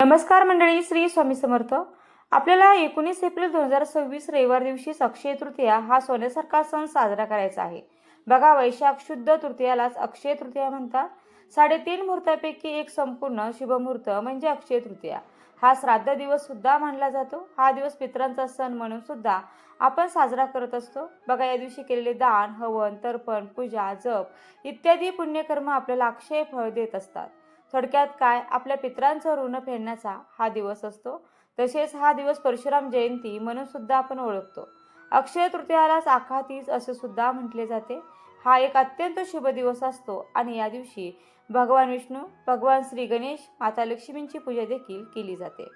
नमस्कार मंडळी, श्री स्वामी समर्थ. आपल्याला 19 एप्रिल 2026 रविवार दिवशी अक्षय तृतीया हा सोन्यासारखा सण साजरा करायचा आहे. बघा, वैशाख शुद्ध तृतीयालाच अक्षय तृतीया म्हणतात. 3.5 मुहूर्तापैकी एक संपूर्ण शुभ मुहूर्त म्हणजे अक्षय तृतीया. हा श्राद्ध दिवस सुद्धा मानला जातो. हा दिवस पितरांचा सण म्हणून सुद्धा आपण साजरा करत असतो. बघा, या दिवशी केलेले दान, हवन, तर्पण, पूजा, जप इत्यादी पुण्यकर्म आपल्याला अक्षय फळ देत असतात. थोडक्यात काय, आपल्या पितरांचं ऋण फेडण्याचा हा दिवस असतो. तसेच हा दिवस परशुराम जयंती म्हणून सुद्धा आपण ओळखतो. अक्षय तृतीयालाच आखातीज असे सुद्धा म्हटले जाते. हा एक अत्यंत शुभ दिवस असतो आणि या दिवशी भगवान विष्णू, भगवान श्री गणेश, माता लक्ष्मींची पूजा देखील केली जाते.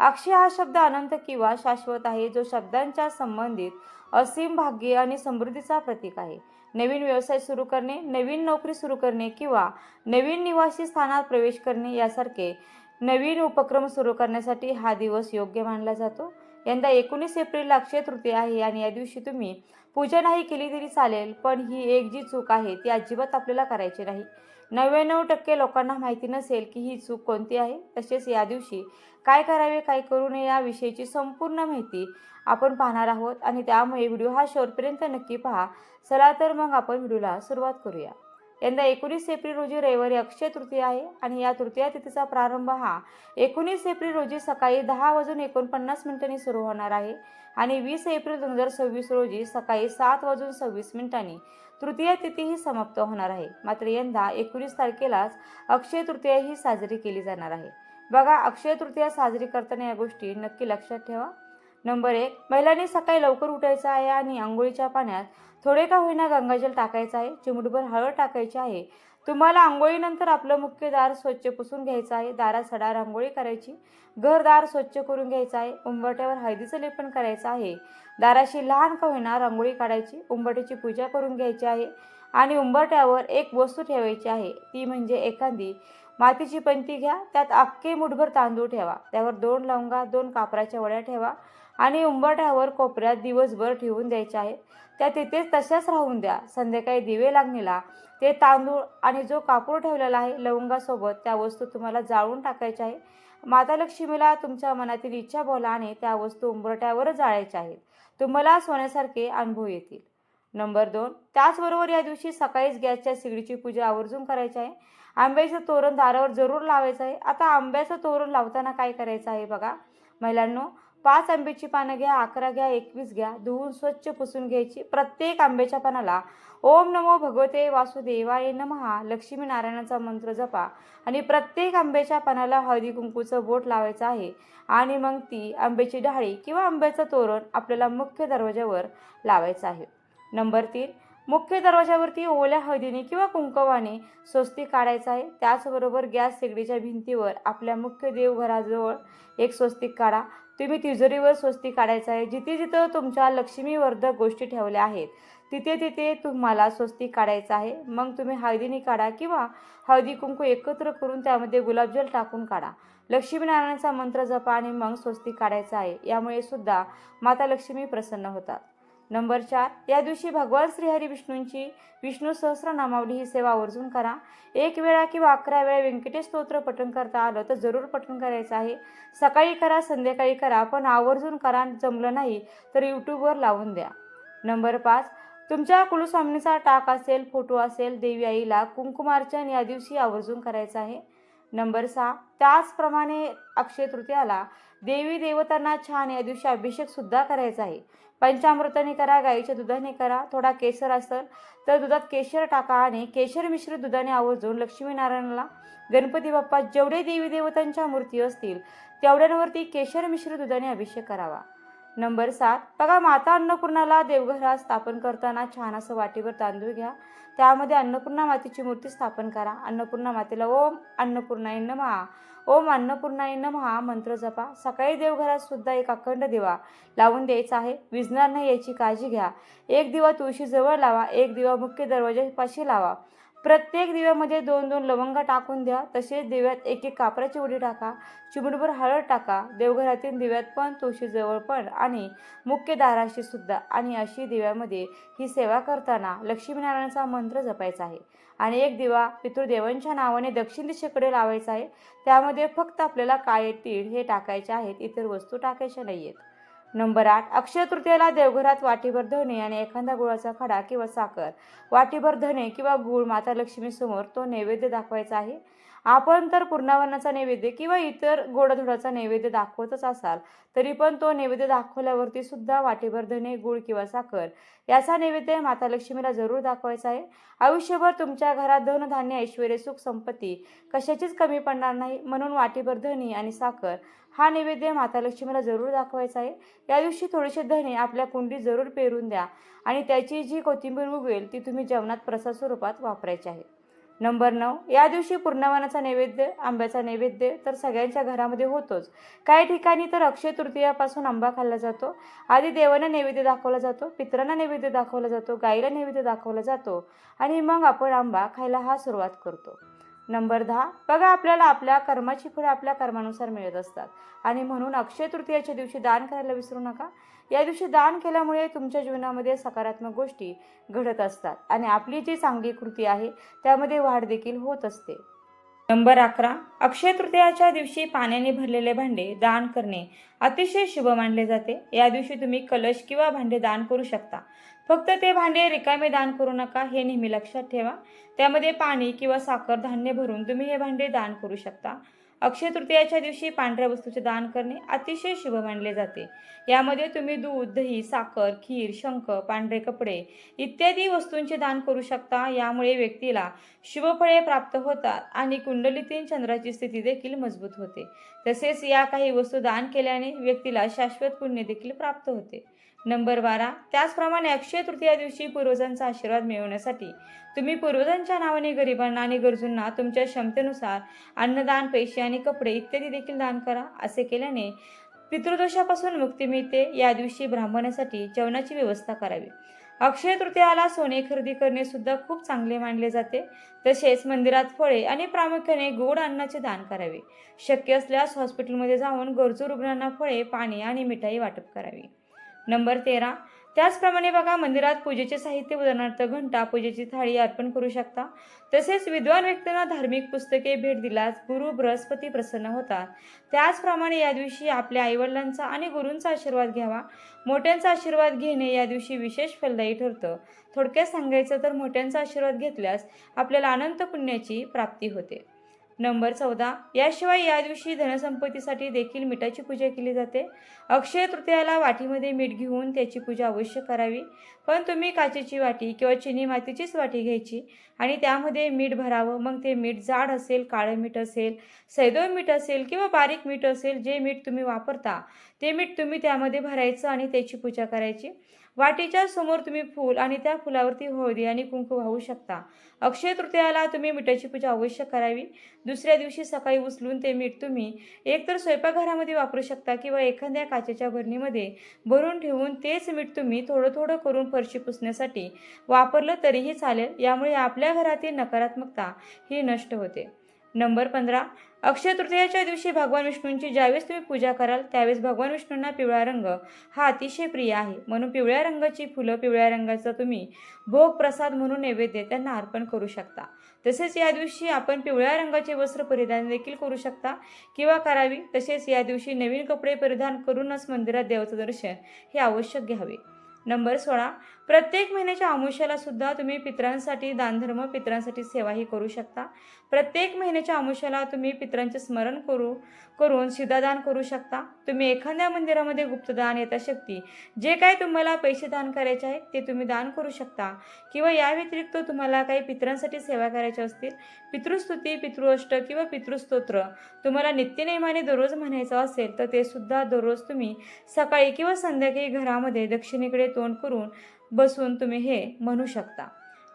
अक्षय हा शब्द अनंत किंवा शाश्वत आहे, जो शब्दांच्या संबंधित असीम भाग्य आणि समृद्धीचा प्रतीक आहे. नवीन व्यवसाय सुरू करणे, नवीन नोकरी सुरू करणे किंवा नवीन निवासी स्थानात प्रवेश करणे यासारखे नवीन उपक्रम सुरू करण्यासाठी हा दिवस योग्य मानला जातो. यंदा 19 एप्रिलला अक्षय तृतीया आहे आणि या दिवशी तुम्ही पूजा नाही केली तरी चालेल, पण ही एक जी चूक आहे ती अजिबात आपल्याला करायची नाही. 99% लोकांना माहिती नसेल की ही चूक कोणती आहे. तसेच या दिवशी काय करावे, काय करू नये याविषयीची संपूर्ण माहिती आपण पाहणार आहोत आणि त्यामुळे व्हिडिओ हा शेवटपर्यंत नक्की पहा. चला तर मग आपण व्हिडिओला सुरुवात करूया. यंदा 19 एप्रिल रोजी रविवारी अक्षय तृतीया आहे आणि या तृतीया तिथीचा प्रारंभ हा 19 एप्रिल रोजी सकाळी 10:49 सुरू होणार आहे आणि 20 एप्रिल 2026 रोजी सकाळी 7:26 तृतीया तिथी ही समाप्त होणार आहे. मात्र यंदा 19 तारखेलाच अक्षय तृतीया ही साजरी केली जाणार आहे. बघा, अक्षय तृतीया साजरी करताना या गोष्टी नक्की लक्षात ठेवा. नंबर 1, महिलांनी सकाळी लवकर उठायचं आहे आणि आंघोळीच्या पाण्यात थोडे का होईना गंगाजल टाकायचं आहे. चिमूटभर हळद टाकायची आहे. तुम्हाला आंघोळीनंतर आपलं मुख्य दार स्वच्छ पुसून घ्यायचं आहे. दारात सडा रांगोळी करायची. घरदार स्वच्छ करून घ्यायचं आहे. उंबरठ्यावर हळदीचं लेपन करायचं आहे. दाराशी लहान का होईना रांगोळी काढायची. उंबरठ्याची पूजा करून घ्यायची आहे आणि उंबरठ्यावर एक वस्तू ठेवायची आहे. ती म्हणजे एखादी मातीची पंती घ्या. त्यात अख्खे मुठभर तांदूळ ठेवा. त्यावर 2 लवंगा, 2 कापराच्या वड्या ठेवा आणि उंबरठ्यावर कोपऱ्यात दिवसभर ठेवून द्यायचे आहे. त्या तिथेच तशाच राहून द्या. संध्याकाळी दिवे लागणीला ते तांदूळ आणि जो कापूर ठेवलेला आहे लवंगासोबत त्या वस्तू तुम्हाला जाळून टाकायच्या आहे. माता लक्ष्मीला तुमच्या मनातील इच्छा बोला आणि त्या वस्तू उंबरठ्यावरच जाळायच्या आहेत. तुम्हाला सोन्यासारखे अनुभव येतील. नंबर 2, त्याचबरोबर या दिवशी सकाळीच गॅसच्या शेगडीची पूजा आवर्जून करायची आहे. आंब्याचं तोरण दारावर जरूर लावायचं आहे. आता आंब्याचं तोरण लावताना काय करायचं आहे बघा महिलांनो, 5 आंब्याची पानं घ्या, 11 घ्या, 21 घ्या. धुवून स्वच्छ पुसून घ्यायची. प्रत्येक आंब्याच्या पानाला ओम नमो भगवते वासुदेवाय नमः लक्ष्मीनारायणाचा मंत्र जपा आणि प्रत्येक आंब्याच्या पानाला हळदी कुंकूचं बोट लावायचं आहे आणि मग ती आंब्याची डहाळी किंवा आंब्याचं तोरण आपल्याला मुख्य दरवाजावर लावायचं आहे. नंबर 3, मुख्य दरवाजावरती ओल्या हळदीने किंवा कुंकवाने स्वस्तिक काढायचा आहे. त्याचबरोबर गॅस शेगडीच्या भिंतीवर आपल्या मुख्य देवघराजवळ एक स्वस्तिक काढा. तुम्ही तिजोरीवर स्वस्तिक काढायचं आहे. जिथे जिथं तुमच्या लक्ष्मीवर्धक गोष्टी ठेवल्या आहेत तिथे तिथे तुम्हाला स्वस्तिक काढायचं आहे. मग तुम्ही हळदीने काढा किंवा हळदी कुंकू एकत्र करून त्यामध्ये गुलाबजल टाकून काढा. लक्ष्मीनारायणाचा मंत्र जपा आणि मग स्वस्तिक काढायचं आहे. यामुळे सुद्धा माता लक्ष्मी प्रसन्न होतात. नंबर 4, या दिवशी भगवान श्रीहरी विष्णूंची विष्णू सहस्रनामावली ही सेवा आवर्जून करा. 1 वेळा किंवा 11 वेळा व्यंकटेश स्तोत्र पठण करता आलं तर जरूर पठण करायचं आहे. सकाळी करा, संध्याकाळी करा, पण आवर्जून करा. जमलं नाही तर यूट्यूबवर लावून द्या. नंबर 5, तुमच्या कुलस्वामिनीचा टाक असेल, फोटो असेल, देवी आईला कुंकुमार्चन या दिवशी आवर्जून करायचं आहे. नंबर 6, त्याचप्रमाणे अक्षय तृतीयाला देवी देवतांना छान या दिवशी अभिषेक सुद्धा करायचा आहे. पंचामृताने करा, गाईच्या दुधाने करा. थोडा केसर असेल तर दुधात केशर टाका आणि केशर मिश्रित दुधाने आवर्जून लक्ष्मीनारायणाला, गणपती बाप्पा, जेवढे देवी देवतांच्या मूर्ती असतील तेवढ्यांवरती केशर मिश्रित दुधाने अभिषेक करावा. नंबर 7, बघा, माता अन्नपूर्णाला देवघरात स्थापन करताना छान असं वाटीवर तांदूळ घ्या. त्यामध्ये अन्नपूर्णा मातेची मूर्ती स्थापन करा. अन्नपूर्णा मातेला ओम अन्नपूर्णाय नमः, ओम अन्नपूर्णाय नमः मंत्र जपा. सकाळी देवघरात सुद्धा एक अखंड दिवा लावून द्यायचा आहे. विझणार नाही याची काळजी घ्या. एक दिवा तुळशीजवळ लावा. एक दिवा मुख्य दरवाजापाशी लावा. प्रत्येक दिव्यामध्ये 2-2 लवंगा टाकून द्या. तसेच दिव्यात 1-1 कापराची उडी टाका. चिमूटभर हळद टाका. देवघरातील दिव्यात पण, तुळशीजवळ पण आणि मुख्य दाराशी सुद्धा. आणि अशी दिव्यामध्ये ही सेवा करताना लक्ष्मीनारायणाचा मंत्र जपायचा आहे. आणि एक दिवा पितृदेवांच्या नावाने दक्षिण दिशेकडे लावायचा आहे. त्यामध्ये फक्त आपल्याला काळे तीळ हे टाकायचे आहेत, इतर वस्तू टाकायच्या नाहीयेत. नंबर 8, अक्षय तृतीयेला देवघरात वाटीभर धणे आणि एखादा गुळाचा खडा किंवा साखर, वाटीभर धणे किंवा गूळ माता लक्ष्मीसमोर तो नैवेद्य दाखवायचा आहे. आपण तर पूर्णावरणाचा नैवेद्य किंवा इतर गोडाधोडाचा नैवेद्य दाखवतच असाल, तरी पण तो नैवेद्य दाखवल्यावरती सुद्धा वाटीभर धणे, गूळ किंवा साखर याचा नैवेद्य माता लक्ष्मीला जरूर दाखवायचा आहे. आयुष्यभर तुमच्या घरात धनधान्य, ऐश्वर्य, सुख, संपत्ती कशाचीच कमी पडणार नाही, म्हणून वाटीभर धणे आणि साखर हा नैवेद्य माता लक्ष्मीला जरूर दाखवायचा आहे. या दिवशी थोडेसे धणे आपल्या कुंडीत जरूर पेरून द्या आणि त्याची जी कोथिंबीर उगवेल ती तुम्ही जेवणात प्रसाद स्वरूपात वापरायची आहे. नंबर 9, या दिवशी पूर्णावनाचा नैवेद्य, आंब्याचा नैवेद्य तर सगळ्यांच्या घरामध्ये होतोच. काही ठिकाणी तर अक्षय तृतीयापासून आंबा खाल्ला जातो. आधी देवांना नैवेद्य दाखवला जातो, पितरांना नैवेद्य दाखवला जातो, गाईला नैवेद्य दाखवला जातो आणि मग आपण आंबा खायला हा सुरुवात करतो. नंबर 10, बघा आपल्याला आपल्या कर्माची फळे आपल्या कर्मानुसार मिळत असतात आणि म्हणून अक्षय तृतीयाच्या दिवशी दान करायला विसरू नका. या दिवशी दान केल्यामुळे तुमच्या जीवनामध्ये सकारात्मक गोष्टी घडत असतात आणि आपली जी चांगली कृती आहे त्यामध्ये वाढ देखील होत असते. नंबर 11, अक्षय तृतीयाच्या दिवशी पाण्याने भरलेले भांडे दान करणे अतिशय शुभ मानले जाते. या दिवशी तुम्ही कलश किंवा भांडे दान करू शकता. फक्त ते भांडे रिकामे दान करू नका, हे नेहमी लक्षात ठेवा. त्यामध्ये पाणी किंवा साखर, धान्य भरून तुम्ही हे भांडे दान करू शकता. अक्षय तृतीयाच्या दिवशी पांढऱ्या वस्तूचे दान करणे अतिशय शुभ मानले जाते. यामध्ये तुम्ही दूध, दही, साखर, खीर, शंख, पांढरे कपडे इत्यादी वस्तूंचे दान करू शकता. यामुळे व्यक्तीला शुभफळे प्राप्त होतात आणि कुंडलीतील चंद्राची स्थिती देखील मजबूत होते. तसेच या काही वस्तू दान केल्याने व्यक्तीला शाश्वत पुण्य देखील प्राप्त होते. नंबर 12, त्याचप्रमाणे अक्षय तृतीया दिवशी पूर्वजांचा आशीर्वाद मिळवण्यासाठी तुम्ही पूर्वजांच्या नावाने गरिबांना आणि गरजूंना तुमच्या क्षमतेनुसार अन्नदान, पैसे आणि कपडे इत्यादी देखील दान करा. असे केल्याने पितृदोषापासून मुक्ती मिळते. या दिवशी ब्राह्मणासाठी जेवणाची व्यवस्था करावी. अक्षय तृतीयाला सोने खरेदी करणे सुद्धा खूप चांगले मानले जाते. तसेच मंदिरात फळे आणि प्रामुख्याने गोड अन्नाचे दान करावे. शक्य असल्यास हॉस्पिटलमध्ये जाऊन गरजू रुग्णांना फळे, पाणी आणि मिठाई वाटप करावी. नंबर 13, त्याचप्रमाणे बघा मंदिरात पूजेचे साहित्य उदाहरणार्थ घंटा, पूजेची थाळी अर्पण करू शकता. तसेच विद्वान व्यक्तींना धार्मिक पुस्तके भेट दिल्यास गुरु बृहस्पती प्रसन्न होतात. त्याचप्रमाणे या दिवशी आपल्या आईवडिलांचा आणि गुरूंचा आशीर्वाद घ्यावा. मोठ्यांचा आशीर्वाद घेणे या दिवशी विशेष फलदायी ठरतं. थोडक्यात सांगायचं तर मोठ्यांचा आशीर्वाद घेतल्यास आपल्याला अनंत पुण्याची प्राप्ती होते. नंबर 14, याशिवाय या दिवशी धनसंपत्तीसाठी देखील मिठाची पूजा केली जाते. अक्षय तृतीयाला वाटीमध्ये मीठ घेऊन त्याची पूजा अवश्य करावी. पण तुम्ही काचेची वाटी किंवा चिनी मातीचीच वाटी घ्यायची आणि त्यामध्ये मीठ भरावं. मग ते मीठ जाड असेल, काळं मीठ असेल, सैंधव मीठ असेल किंवा बारीक मीठ असेल, जे मीठ तुम्ही वापरता ते मीठ तुम्ही त्यामध्ये भरायचं आणि त्याची पूजा करायची. वाटीच्या समोर तुम्ही फूल आणि त्या फुलावरती हळदी आणि कुंकू वाहू शकता. अक्षय तृतीयाला तुम्ही मिठाची पूजा अवश्य करावी. दुसऱ्या दिवशी सकाळी उचलून ते मीठ तुम्ही एकतर स्वयंपाकघरामध्ये वापरू शकता किंवा एखाद्या काचेच्या भरणीमध्ये भरून ठेवून तेच मीठ तुम्ही थोडं थोडं करून फरशी पुसण्यासाठी वापरलं तरीही चालेल. यामुळे आपल्या घरातील नकारात्मकता ही नष्ट होते. नंबर 15, अक्षय तृतीयाच्या दिवशी भगवान विष्णूंची ज्यावेळेस तुम्ही पूजा कराल त्यावेळेस भगवान विष्णूंना पिवळा रंग हा अतिशय प्रिय आहे. म्हणून पिवळ्या रंगाची फुलं, पिवळ्या रंगाचा तुम्ही भोग प्रसाद म्हणून नैवेद्य त्यांना अर्पण करू शकता. तसेच या दिवशी आपण पिवळ्या रंगाचे वस्त्र परिधान देखील करू शकता किंवा करावी. तसेच या दिवशी नवीन कपडे परिधान करूनच मंदिरात देवाचं दर्शन हे आवश्यक घ्यावे. नंबर 16, प्रत्येक महिन्याच्या अमावस्येला सुद्धा तुम्ही पितरांसाठी दानधर्म, पितरांसाठी सेवाही करू शकता. प्रत्येक महिन्याच्या अमावस्येला तुम्ही पितरांचे स्मरण करून शिधादान करू शकता. तुम्ही एखाद्या मंदिरामध्ये गुप्तदान, यथाशक्ती जे काही तुम्हाला पैसे दान करायचे आहे ते तुम्ही दान करू शकता किंवा या व्यतिरिक्त तुम्हाला काही पितरांसाठी सेवा करायच्या असतील, पितृस्तुती, पितृअष्ट किंवा पितृस्तोत्र तुम्हाला नित्यनेमाने दररोज म्हणायचं असेल तर ते सुद्धा दररोज तुम्ही सकाळी किंवा संध्याकाळी घरामध्ये दक्षिणेकडे तोंड करून बसून तुम्ही हे म्हणू शकता.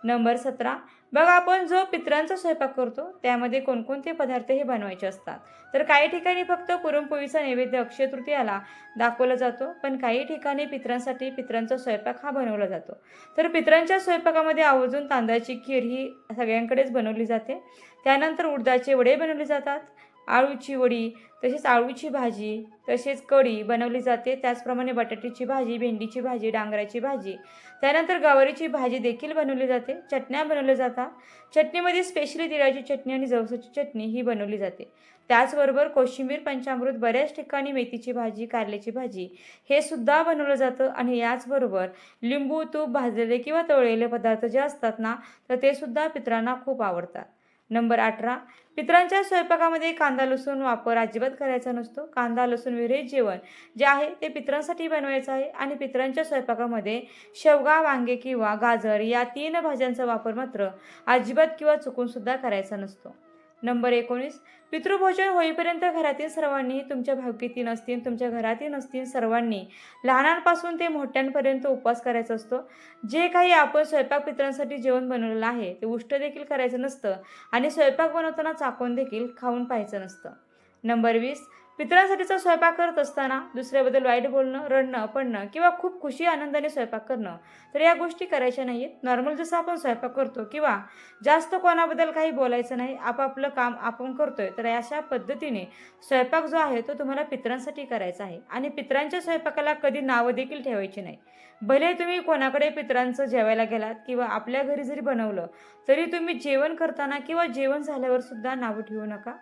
नंबर 17, बघा, आपण जो पितरांचा स्वयंपाक करतो त्यामध्ये कोणकोणते पदार्थ हे बनवायचे असतात. तर काही ठिकाणी फक्त पुरणपोळीचा नैवेद्य अक्षय तृतीयाला दाखवला जातो, पण काही ठिकाणी पितरांसाठी पितरांचा स्वयंपाक हा बनवला जातो. तर पितरांच्या स्वयंपाकामध्ये आवर्जून तांदळाची खीर ही सगळ्यांकडेच बनवली जाते. त्यानंतर उडदाचे वडे बनवले जातात, आळूची वडी, तसेच आळूची भाजी, तसेच कढी बनवली जाते. त्याचप्रमाणे बटाट्याची भाजी, भेंडीची भाजी, डांगराची भाजी, त्यानंतर गवारीची भाजी देखील बनवली जाते. चटण्या बनवल्या जातात. चटणीमध्ये स्पेशली तिळाची चटणी आणि जवसाची चटणी ही बनवली जाते. त्याचबरोबर कोशिंबीर, पंचामृत, बऱ्याच ठिकाणी मेथीची भाजी, कारल्याची भाजी हे सुद्धा बनवलं जातं. आणि याचबरोबर लिंबू, तूप, भाजलेले किंवा तळलेले पदार्थ जे असतात ना, तर ते सुद्धा पितरांना खूप आवडतात. नंबर 18, पितरांच्या स्वयंपाकामध्ये कांदा लसूण वापर अजिबात करायचा नसतो. कांदा लसूण विरहित जेवण जे आहे ते पितरांसाठी बनवायचं आहे. आणि पितरांच्या स्वयंपाकामध्ये शेवगा, वांगे किंवा गाजर या 3 भाज्यांचा वापर मात्र अजिबात किंवा चुकून सुद्धा करायचा नसतो. नंबर 19, पितृभोजन होईपर्यंत घरातील सर्वांनी, तुमच्या भावकीतील असतील, तुमच्या घरातील असतील सर्वांनी लहानांपासून ते मोठ्यांपर्यंत उपवास करायचा असतो. जे काही आपण स्वयंपाक पितरांसाठी जेवण बनवलेलं आहे ते उष्ट देखील करायचं नसतं आणि स्वयंपाक बनवताना चाकून देखील खाऊन पाहायचं नसतं. नंबर 20, पितरांसाठीचा स्वयंपाक करत असताना दुसऱ्याबद्दल वाईट बोलणं, रडणं, पडणं किंवा खूप खुशी आनंदाने स्वयंपाक करणं, तर या गोष्टी करायच्या नाहीत. नॉर्मल जसं आपण स्वयंपाक करतो किंवा जास्त कोणाबद्दल काही बोलायचं नाही, आपापलं काम आपण करतोय, तर अशा पद्धतीने स्वयंपाक जो आहे तो तुम्हाला पितरांसाठी करायचा आहे. आणि पितरांच्या स्वयंपाकाला कधी नावं देखील ठेवायची नाही. भले तुम्ही कोणाकडे पितरांचं जेवायला गेलात किंवा आपल्या घरी जरी बनवलं तरी तुम्ही जेवण करताना किंवा जेवण झाल्यावर सुद्धा नावं ठेवू नका.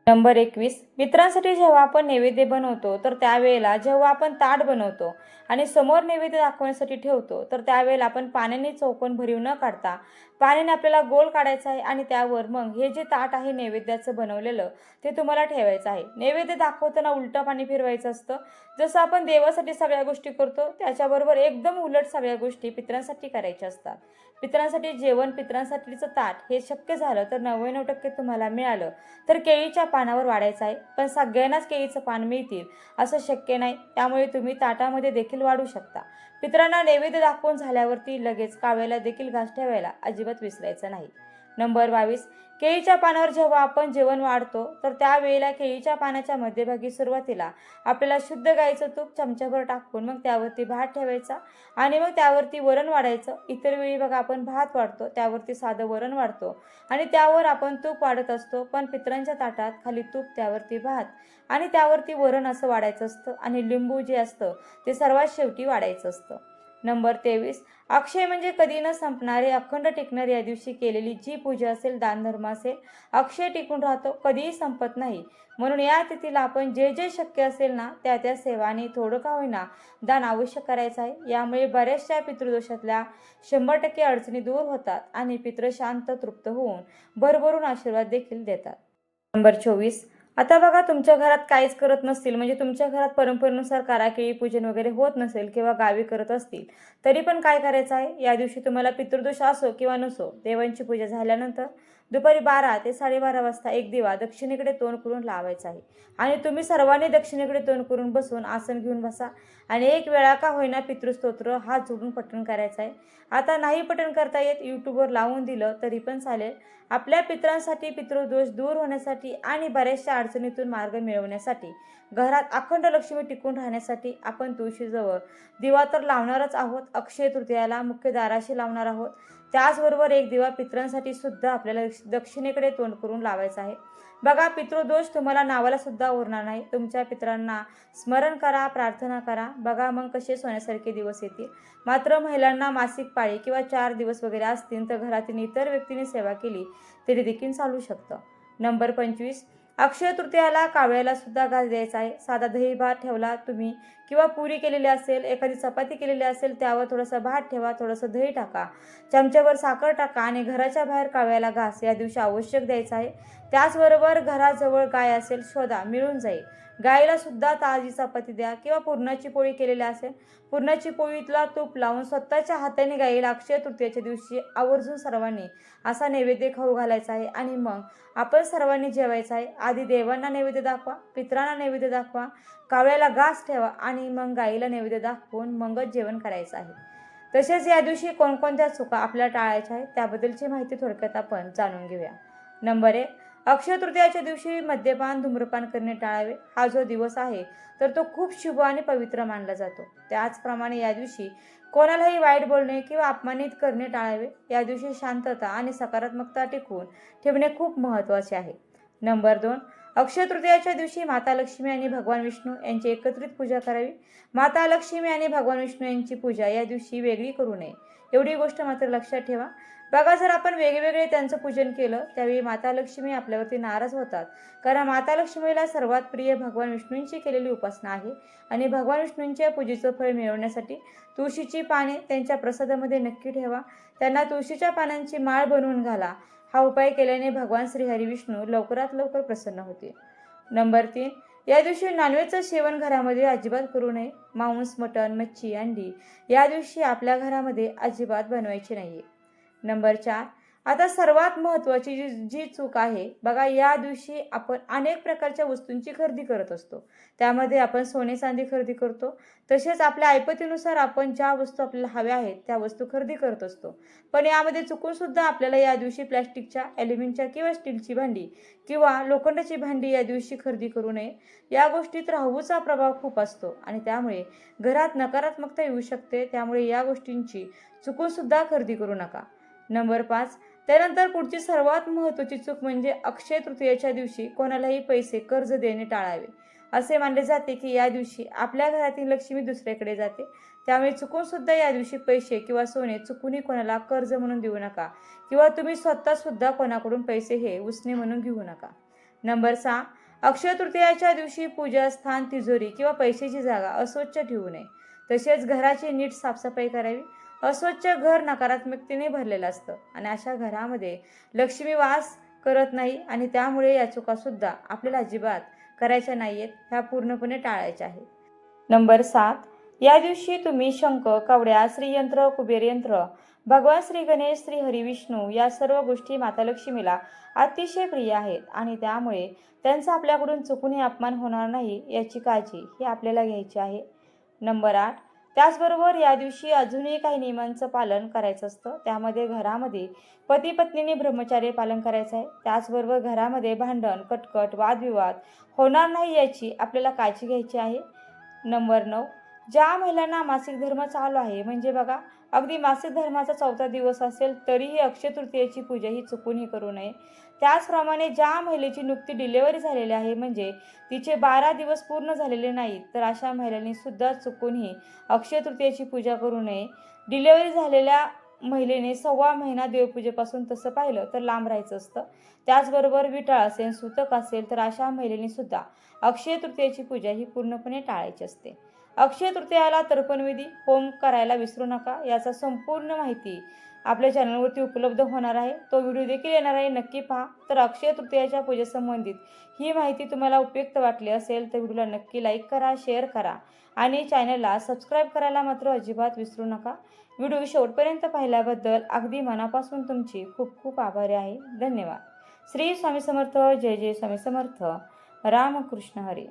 नंबर 21, पितरांसाठी जेव्हा आपण नैवेद्य बनवतो तर त्यावेळेला जेव्हा आपण ताट बनवतो आणि समोर नैवेद्य दाखवण्यासाठी ठेवतो तर त्यावेळेला आपण पाण्याने चौकोन भरीव न काढता पाण्याने आपल्याला गोल काढायचा आहे. आणि त्यावर मग हे जे ताट आहे नैवेद्याचं बनवलेलं ते तुम्हाला ठेवायचं आहे. नैवेद्य दाखवताना उलटं पाणी फिरवायचं असतं. जसं आपण देवासाठी सगळ्या गोष्टी करतो त्याच्याबरोबर एकदम उलट सगळ्या गोष्टी पितरांसाठी करायच्या असतात. पितरांसाठी जेवण, पितरांसाठीचं ताट हे शक्य झालं तर 99% तुम्हाला मिळालं तर केळीच्या पानावर वाढायचं आहे. पण सगळ्यांनाच केळीचं पान मिळतील असं शक्य नाही, त्यामुळे तुम्ही ताटामध्ये देखील वाढू शकता. पितरांना नैवेद्य दाखवून झाल्यावरती लगेच कावळ्याला देखील घास ठेवायला अजिबात विसरायचं नाही. नंबर 22, केळीच्या पानावर जेव्हा आपण जेवण वाढतो तर त्यावेळेला केळीच्या पानाच्या मध्यभागी सुरुवातीला आपल्याला शुद्ध गाईचं तूप चमच्याभर टाकून मग त्यावरती भात ठेवायचा आणि मग त्यावरती वरण वाढायचं. इतर वेळी बघा आपण भात वाढतो त्यावरती साधं वरण वाढतो आणि त्यावर आपण तूप वाढत असतो, पण पितरांच्या ताटात खाली तूप, त्यावरती भात आणि त्यावरती वरण असं वाढायचं असतं. आणि लिंबू जे असतं ते सर्वात शेवटी वाढायचं असतं. नंबर 23, अक्षय म्हणजे कधी न संपणारे, अखंड टिकणारी या दिवशी केलेली जी पूजा असेल, दानधर्म असेल, अक्षय टिकून राहतो, कधीही संपत नाही. म्हणून या तिथीला आपण जे जे शक्य असेल ना त्या त्या सेवाने थोडं का होईना दान अवश्य करायचं आहे. यामुळे बऱ्याचशा पितृदोषातल्या 100% अडचणी दूर होतात आणि पितृ शांत, तृप्त होऊन भरभरून आशीर्वाद देखील देतात. नंबर 24, आता बघा, तुमच्या घरात काहीच करत नसतील, म्हणजे तुमच्या घरात परंपरेनुसार काराकेळी पूजन वगैरे होत नसेल किंवा गावी करत असतील तरी पण काय करायचं आहे, या दिवशी तुम्हाला पितृदोष असो किंवा नसो, देवांची पूजा झाल्यानंतर दुपारी 12 ते 12:30 वाजता एक दिवा दक्षिणेकडे तोंड करून लावायचा आहे. आणि तुम्ही सर्वांनी दक्षिणेकडे तोंड करून बसून आसन घेऊन बसा आणि एक वेळा का होईना पितृस्तोत्र हात जोडून पठण करायचं आहे. आता नाही पठण करता येत, यूट्यूबवर लावून दिलं तरी पण चालेल. आपल्या पितरांसाठी, पितृदोष दूर होण्यासाठी आणि बऱ्याचशा अडचणीतून मार्ग मिळवण्यासाठी, घरात अखंड लक्ष्मी टिकून राहण्यासाठी आपण तुळशीजवळ दिवा तर लावणारच आहोत, अक्षय तृतीयाला मुख्य दाराशी लावणार आहोत. त्याचबरोबर एक दिवा पितरांसाठी सुद्धा आपल्याला दक्षिणेकडे तोंड करून लावायचं आहे. बघा, पितृदोष तुम्हाला नावाला सुद्धा उरणार नाही. तुमच्या पितरांना स्मरण करा, प्रार्थना करा. बघा मग कसे सोन्यासारखे दिवस येतील. मात्र महिलांना मासिक पाळी किंवा 4 दिवस वगैरे असतील तर घरातील इतर व्यक्तींनी सेवा केली तरी देखील चालू शकतं. नंबर 25, अक्षय तृतीयाला कावळ्याला सुद्धा घास द्यायचा आहे. साधा दही भात ठेवला तुम्ही किंवा पुरी केलेली असेल, एखादी चपाती केलेली असेल, त्यावर थोडासा भात ठेवा, थोडंसं दही टाका, चमच्यावर साखर टाका आणि घराच्या बाहेर कावळ्याला घास या दिवशी आवश्यक द्यायचा आहे. त्याचबरोबर घराजवळ गाय असेल शोधा, मिळून जाईल. गायीला सुद्धा ताजी चपाती द्या किंवा पुरणाची पोळी केलेली असेल, पुरणाची पोळीतला तूप लावून स्वतःच्या हाताने गायीला अक्षय तृतीयेच्या दिवशी आवर्जून सर्वांनी असा नैवेद्य खाऊ घालायचा आहे. आणि मग आपण सर्वांनी जेवायचं आहे. आधी देवांना नैवेद्य दाखवा, पितरांना नैवेद्य दाखवा, कावळ्याला घास ठेवा आणि मग गायीला नैवेद्य दाखवून मगच जेवण करायचं आहे. तसेच या दिवशी कोणकोणत्या चुका आपल्याला टाळायच्या आहेत त्याबद्दलची माहिती थोडक्यात आपण जाणून घेऊया. नंबर 1, अक्षय तृतीयाच्या दिवशी मद्यपान धूम्रपान करणे टाळावे. हा जो दिवस आहे तर तो खूप शुभ आणि पवित्र मानला जातो. त्याचप्रमाणे या दिवशी कोणालाही वाईट बोलणे किंवा अपमानित करणे टाळावे. या दिवशी शांतता आणि सकारात्मकता टिकवून ठेवणे खूप महत्त्वाचे आहे. नंबर 2, अक्षय तृतीयाच्या दिवशी माता लक्ष्मी आणि भगवान विष्णू यांची एकत्रित पूजा करावी. माता लक्ष्मी आणि भगवान विष्णू यांची पूजा या दिवशी वेगळी करू नये, एवढी गोष्ट मात्र लक्षात ठेवा. बघा, जर आपण वेगवेगळे त्यांचं पूजन केलं त्यावेळी माता लक्ष्मी आपल्यावरती नाराज होतात, कारण माता लक्ष्मीला सर्वात प्रिय भगवान विष्णूंची केलेली उपासना आहे आणि भगवान विष्णूंच्या पूजेचं फळ मिळवण्यासाठी तुळशीची पाने त्यांच्या प्रसादामध्ये नक्की ठेवा. त्यांना तुळशीच्या पानांची माळ बनवून घाला. हा उपाय केल्याने भगवान श्रीहरी विष्णू लवकरात लवकर प्रसन्न होतील. नंबर 3, या दिवशी नॉनव्हेजचं सेवन घरामध्ये अजिबात करू नये. मांस, मटण, मच्छी, अंडी या दिवशी आपल्या घरामध्ये अजिबात बनवायची नाहीये. नंबर 4, आता सर्वात महत्त्वाची जी चूक आहे बघा, या दिवशी आपण अनेक प्रकारच्या वस्तूंची खरेदी करत असतो. त्यामध्ये आपण सोने चांदी खरेदी करतो. तसेच आपल्या ऐपतीनुसार आपण ज्या वस्तू आपल्याला हव्या आहेत त्या वस्तू खरेदी करत असतो. पण यामध्ये चुकून सुद्धा आपल्याला या दिवशी प्लॅस्टिकच्या, ॲल्युमिनियमच्या किंवा स्टीलची भांडी किंवा लोखंडाची भांडी या दिवशी खरेदी करू नये. या गोष्टीत राहूचा प्रभाव खूप असतो आणि त्यामुळे घरात नकारात्मकता येऊ शकते. त्यामुळे या गोष्टींची चुकून सुद्धा खरेदी करू नका. नंबर 5, त्यानंतर पुढची सर्वात महत्त्वाची चूक म्हणजे अक्षय तृतीयेच्या दिवशी कोणालाही पैसे कर्ज देणे टाळावे. असे मानले जाते की या दिवशी आपल्या घरातील लक्ष्मी दुसऱ्याकडे जाते. त्यामुळे चुकून सुद्धा या दिवशी पैसे किंवा सोने चुकूनही कोणाला कर्ज म्हणून देऊ नका किंवा तुम्ही स्वतः सुद्धा कोणाकडून पैसे हे उसने म्हणून घेऊ नका. नंबर 6, अक्षय तृतीयाच्या दिवशी पूजा स्थान, तिजोरी किंवा पैशाची जागा अस्वच्छ ठेवू नये. तसेच घराची नीट साफसफाई करावी. अस्वच्छ घर नकारात्मकतेने भरलेलं असतं आणि अशा घरामध्ये लक्ष्मी वास करत नाही आणि त्यामुळे या चुका सुद्धा आपल्याला अजिबात करायच्या नाहीयेत, ह्या पूर्णपणे टाळायच्या आहेत. नंबर 7, या दिवशी तुम्ही शंख, कवड्या, श्रीयंत्र, कुबेर यंत्र, भगवान श्री गणेश, श्री हरी विष्णू या सर्व गोष्टी माता लक्ष्मीला अतिशय प्रिय आहेत आणि त्यामुळे त्यांचा आपल्याकडून चुकूनही अपमान होणार नाही याची काळजी ही आपल्याला घ्यायची आहे. नंबर 8, त्याचबरोबर या दिवशी अजूनही काही नियमांचं पालन करायचं असतं. त्यामध्ये घरामध्ये पती पत्नीने ब्रह्मचर्य पालन करायचं आहे. त्याचबरोबर घरामध्ये भांडण, कटकट, वादविवाद होणार नाही याची आपल्याला काळजी घ्यायची आहे. नंबर 9, ज्या महिलांना मासिक धर्म चालू आहे, म्हणजे बघा अगदी मासिक धर्माचा 4था दिवस असेल तरीही अक्षय तृतीयेची पूजा ही चुकूनही करू नये. त्याचप्रमाणे ज्या महिलेची नुकती डिलिव्हरी झालेली आहे, म्हणजे तिचे 12 दिवस पूर्ण झालेले नाहीत, तर अशा महिलांनी सुद्धा चुकूनही अक्षय तृतीयेची पूजा करू नये. डिलिव्हरी झालेल्या महिलेने 1.25 महिना देवपूजेपासून तसं पाहिलं तर लांब राहायचं असतं. त्याचबरोबर विटाळ असेल, सुतक असेल तर अशा महिलेने सुद्धा अक्षय तृतीयेची पूजा ही पूर्णपणे टाळायची असते. अक्षय तृतीयाला तर्पणविधी, होम करायला विसरू नका. याचा संपूर्ण माहिती आपल्या चॅनलवरती उपलब्ध होणार आहे. तो व्हिडिओ देखील येणार आहे, नक्की पहा. तर अक्षय तृतीयाच्या पूजेसंबंधित ही माहिती तुम्हाला उपयुक्त वाटली असेल तर व्हिडिओला नक्की लाईक करा, शेअर करा आणि चॅनलला सबस्क्राईब करायला मात्र अजिबात विसरू नका. व्हिडिओ शेवटपर्यंत पाहिल्याबद्दल अगदी मनापासून तुमची खूप खूप आभारी आहे. धन्यवाद. श्री स्वामी समर्थ. जय जय स्वामी समर्थ. रामकृष्ण हरी.